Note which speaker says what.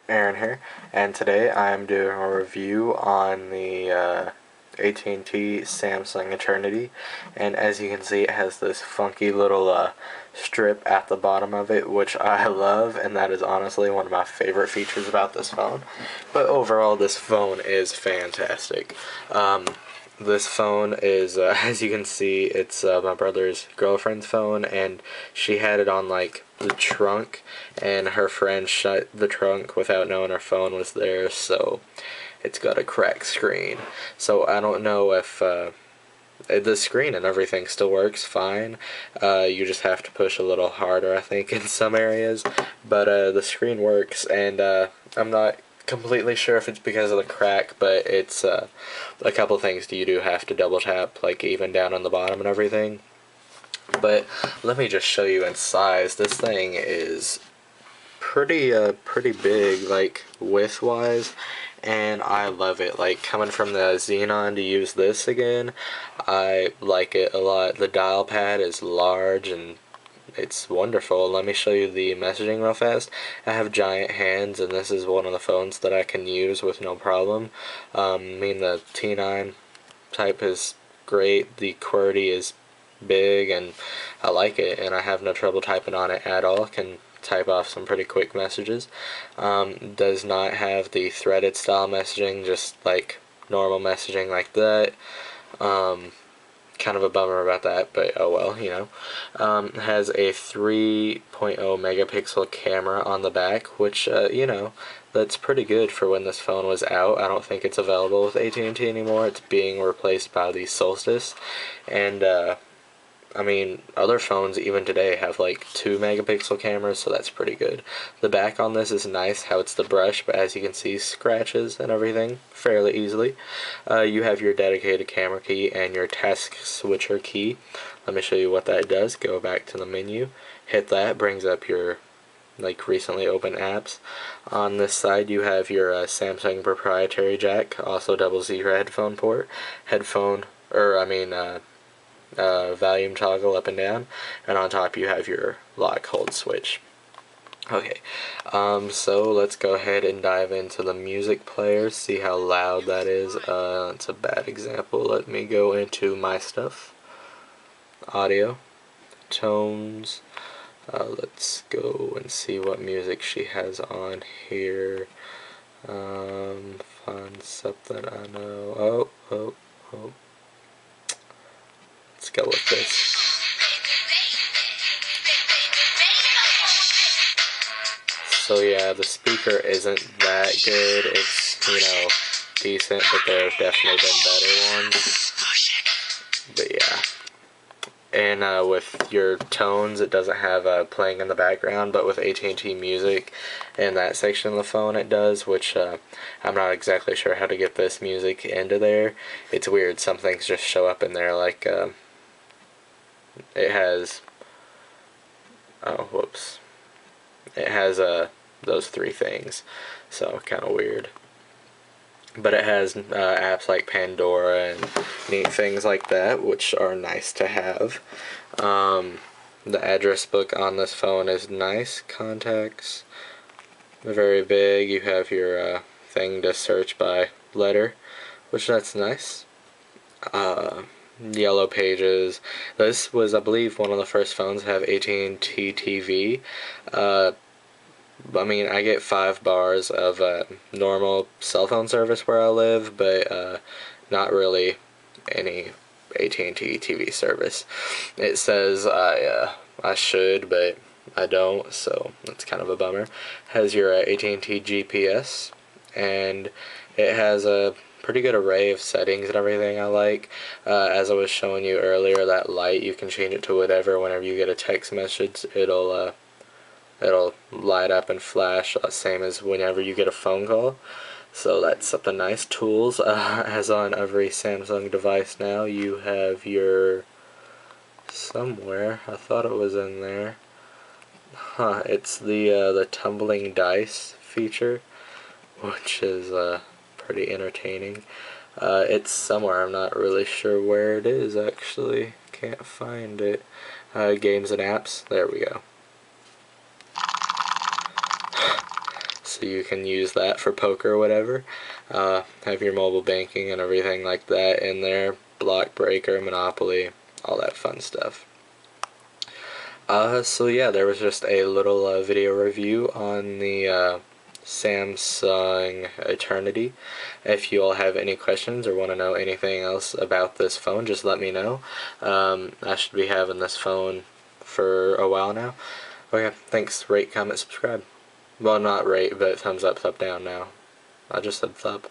Speaker 1: Aaron here, and today I'm doing a review on the AT&T Samsung Eternity, and as you can see it has this funky little strip at the bottom of it, which I love, and that is honestly one of my favorite features about this phone. But overall, this phone is fantastic. This phone is, as you can see, it's my brother's girlfriend's phone, and she had it on like the trunk, and her friend shut the trunk without knowing her phone was there, so it's got a cracked screen. So I don't know if the screen and everything still works fine. You just have to push a little harder, I think, in some areas, but the screen works, and I'm not completely sure if it's because of the crack, but it's a couple things you do have to double tap, like even down on the bottom and everything. But let me just show you in size. This thing is pretty big, like width wise, and I love it. Like coming from the Xenon to use this again, I like it a lot. The dial pad is large and it's wonderful. Let me show you the messaging real fast. I have giant hands, and this is one of the phones that I can use with no problem. I mean, the T9 type is great. The QWERTY is big, and I like it, and I have no trouble typing on it at all. Can type off some pretty quick messages. Does not have the threaded style messaging, just like normal messaging like that. Kind of a bummer about that, but oh well, you know. Has a 3.0 megapixel camera on the back, which, that's pretty good for when this phone was out. I don't think it's available with AT&T anymore. It's being replaced by the Solstice, and I mean, other phones even today have like 2 megapixel cameras, so that's pretty good. The back on this is nice, how it's the brush, but as you can see, scratches and everything fairly easily. You have your dedicated camera key and your task switcher key. Let me show you what that does. Go back to the menu, hit that, brings up your like recently opened apps. On this side you have your Samsung proprietary jack, also double zero headphone port, volume toggle up and down, and on top you have your lock hold switch. Okay, so let's go ahead and dive into the music player, see how loud that is. It's a bad example. Let me go into my stuff, audio, tones. Let's go and see what music she has on here. Find something I know. Oh. Let's go with this. So yeah, the speaker isn't that good. It's, decent, but there have definitely been better ones. But yeah. And with your tones, it doesn't have playing in the background, but with AT&T Music in that section of the phone it does, which I'm not exactly sure how to get this music into there. It's weird, some things just show up in there, like it has, it has those 3 things, so kind of weird. But it has apps like Pandora and neat things like that, which are nice to have. The address book on this phone is nice. Contacts, very big. You have your thing to search by letter, which that's nice. Yellow pages. This was, I believe, one of the first phones to have AT&T TV. I mean, I get 5 bars of normal cell phone service where I live, but not really any AT&T TV service. It says I should, but I don't, so that's kind of a bummer. Has your AT&T GPS, and it has a pretty good array of settings and everything I like. As I was showing you earlier, that light, you can change it to whatever. Whenever you get a text message, it'll light up and flash, same as whenever you get a phone call. So that's something nice. Tools, as on every Samsung device now, you have your, somewhere, I thought it was in there. It's the tumbling dice feature, which is pretty entertaining. It's somewhere, I'm not really sure where it is actually, can't find it. Games and apps, there we go. so you can use that for poker or whatever. Have your mobile banking and everything like that in there. Block Breaker, Monopoly, all that fun stuff. So yeah, there was just a little video review on the Samsung Eternity. If you all have any questions or want to know anything else about this phone, just let me know. I should be having this phone for a while now. Okay, thanks. Rate, comment, subscribe. Well, not rate, but thumbs up, thumbs down now. I just said thumb.